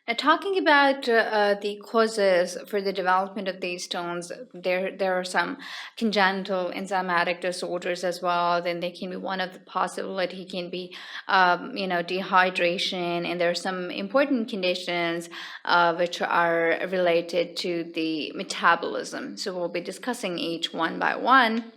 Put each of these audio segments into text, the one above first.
Now, talking about the causes for the development of these stones, there are some congenital enzymatic disorders as well. Then they can be one of the possibility can be, dehydration, and there are some important conditions which are related to the metabolism. So we'll be discussing each one by one.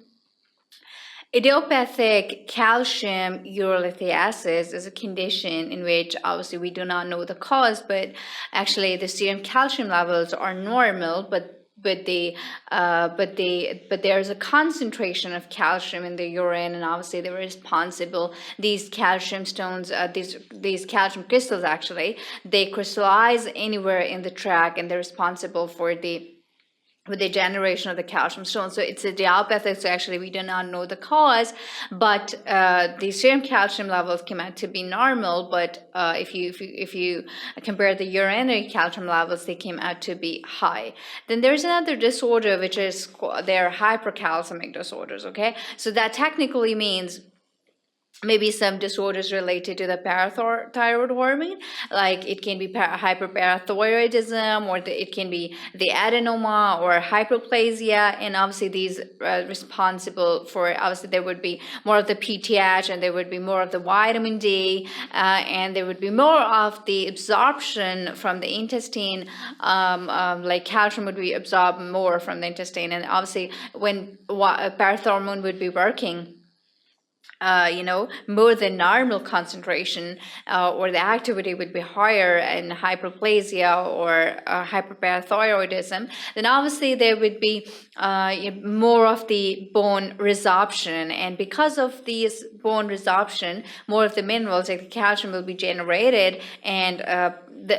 Idiopathic calcium urolithiasis is a condition in which obviously we do not know the cause, but actually the serum calcium levels are normal, but there's a concentration of calcium in the urine, and obviously they're responsible. These calcium stones, these calcium crystals, actually, they crystallize anywhere in the tract, and they're responsible for the with the generation of the calcium stone. So it's a idiopathic, so actually we do not know the cause, but the serum calcium levels come out to be normal, but if you compare the urinary calcium levels, they came out to be high. Then there's another disorder, which is, they're hypercalcemic disorders, okay? So that technically means maybe some disorders related to the parathyroid hormone, like it can be hyperparathyroidism, or it can be the adenoma or hyperplasia, and obviously these responsible for, obviously there would be more of the PTH, and there would be more of the vitamin D, and there would be more of the absorption from the intestine, like calcium would be absorbed more from the intestine, and obviously when parathyroid hormone would be working, more than normal concentration, or the activity would be higher in hyperplasia or hyperparathyroidism, then obviously there would be more of the bone resorption. And because of this bone resorption, more of the minerals like the calcium will be generated. And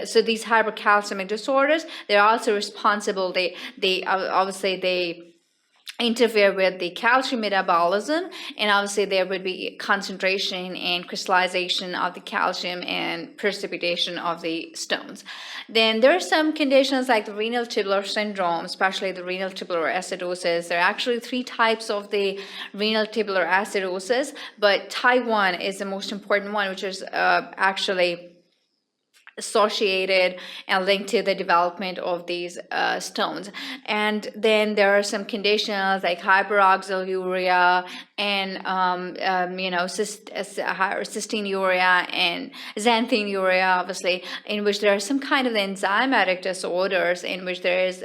so these hypercalcemic disorders, they're also responsible. They obviously they interfere with the calcium metabolism, and obviously there would be concentration and crystallization of the calcium and precipitation of the stones. Then there are some conditions like the renal tubular syndrome, especially the renal tubular acidosis. There are actually 3 types of the renal tubular acidosis, but type 1 is the most important one, which is actually associated and linked to the development of these stones. And then there are some conditions like hyperoxaluria and cystinuria and xanthinuria, obviously, in which there are some kind of enzymatic disorders in which there is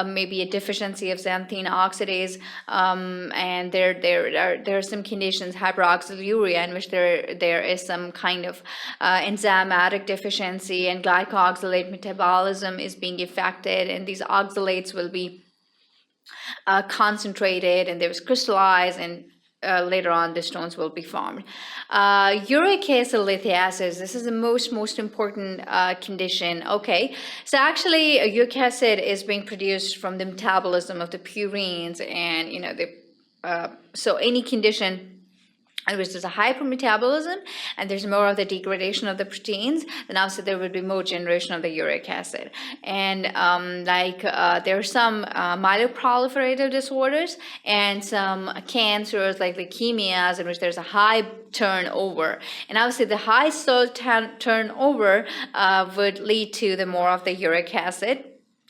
maybe a deficiency of xanthine oxidase, and there are some conditions, hyperoxaluria, in which there is some kind of enzymatic deficiency, and glycoxylate metabolism is being affected, and these oxalates will be concentrated, and they will crystallize, and later on the stones will be formed. Uric acid lithiasis, this is the most important condition. Okay, so actually uric acid is being produced from the metabolism of the purines, and so any condition in which there's a hypermetabolism and there's more of the degradation of the proteins, then obviously there would be more generation of the uric acid. And there are some myeloproliferative disorders and some cancers like leukemias in which there's a high turnover. And obviously the high cell turnover would lead to the more of the uric acid.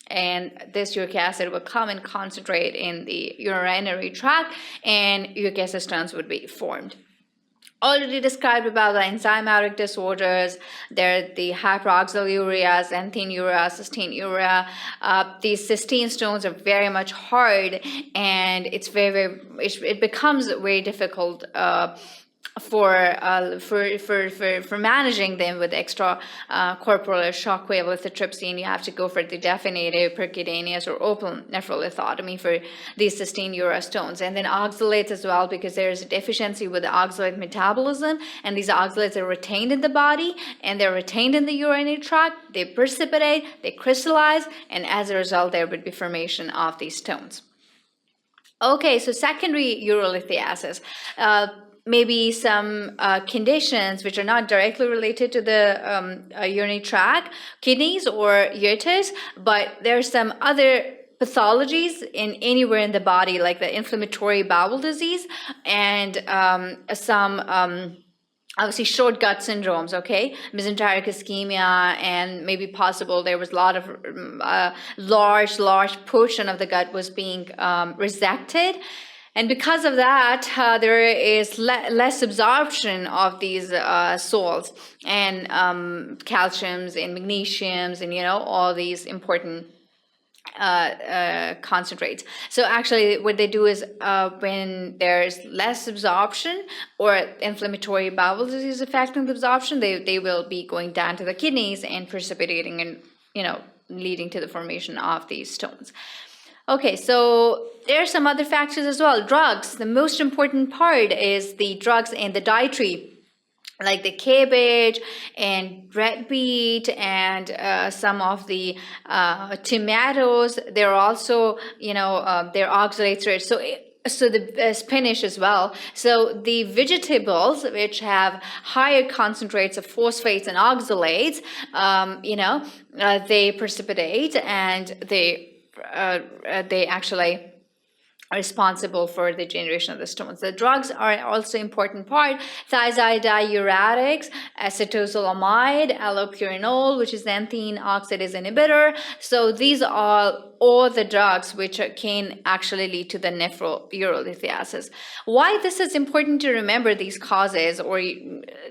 And this uric acid would come and concentrate in the urinary tract, and uric acid stones would be formed. Already described about the enzymatic disorders. There are the hyperoxaluria, xanthinuria, cystinuria. These cystine stones are very much hard, and it becomes very difficult for managing them with extra corporal shockwave lithotripsy. You have to go for the definitive, percutaneous, or open nephrolithotomy for these cystinuria stones. And then oxalates as well, because there is a deficiency with the oxalate metabolism, and these oxalates are retained in the body, and they're retained in the urinary tract. They precipitate, they crystallize, and as a result there would be formation of these stones. Okay, so secondary urolithiasis. Maybe some conditions which are not directly related to the urinary tract, kidneys, or ureters, but there's some other pathologies anywhere in the body, like the inflammatory bowel disease, and some obviously short gut syndromes, okay, mesenteric ischemia, and maybe possible there was a lot of large portion of the gut was being resected. And because of that, there is less absorption of these salts and calciums and magnesiums and, all these important concentrates. So actually what they do is when there's less absorption or inflammatory bowel disease affecting the absorption, they will be going down to the kidneys and precipitating and, leading to the formation of these stones. Okay, so there are some other factors as well. Drugs. The most important part is the drugs and the dietary, like the cabbage and red beet and some of the tomatoes. They're also, they're oxalates, right? So the spinach as well. So the vegetables which have higher concentrates of phosphates and oxalates, they precipitate and they actually are responsible for the generation of the stones. The drugs are also important part. Thiazide-diuretics, acetozolamide, allopurinol, which is xanthine oxidase inhibitor. So these are all the drugs which can actually lead to the nephro-urolithiasis. Why this is important to remember these causes, or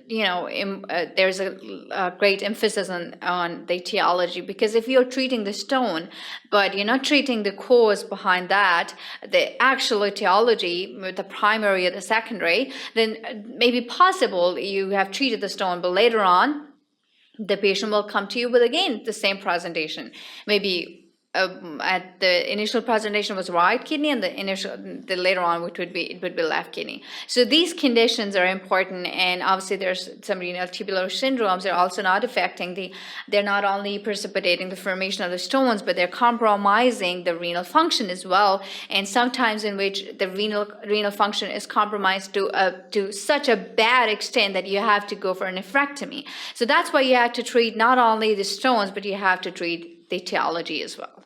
there's a great emphasis on the etiology, because if you're treating the stone but you're not treating the cause behind that, the actual etiology with the primary or the secondary, then maybe possible you have treated the stone, but later on the patient will come to you with again the same presentation. Maybe at the initial presentation was right kidney, and the later on it would be left kidney. So these conditions are important, and obviously there's some renal tubular syndromes. They're also not affecting they're not only precipitating the formation of the stones, but they're compromising the renal function as well, and sometimes in which the renal function is compromised to such a bad extent that you have to go for a nephrectomy. So that's why you have to treat not only the stones, but you have to treat the etiology as well.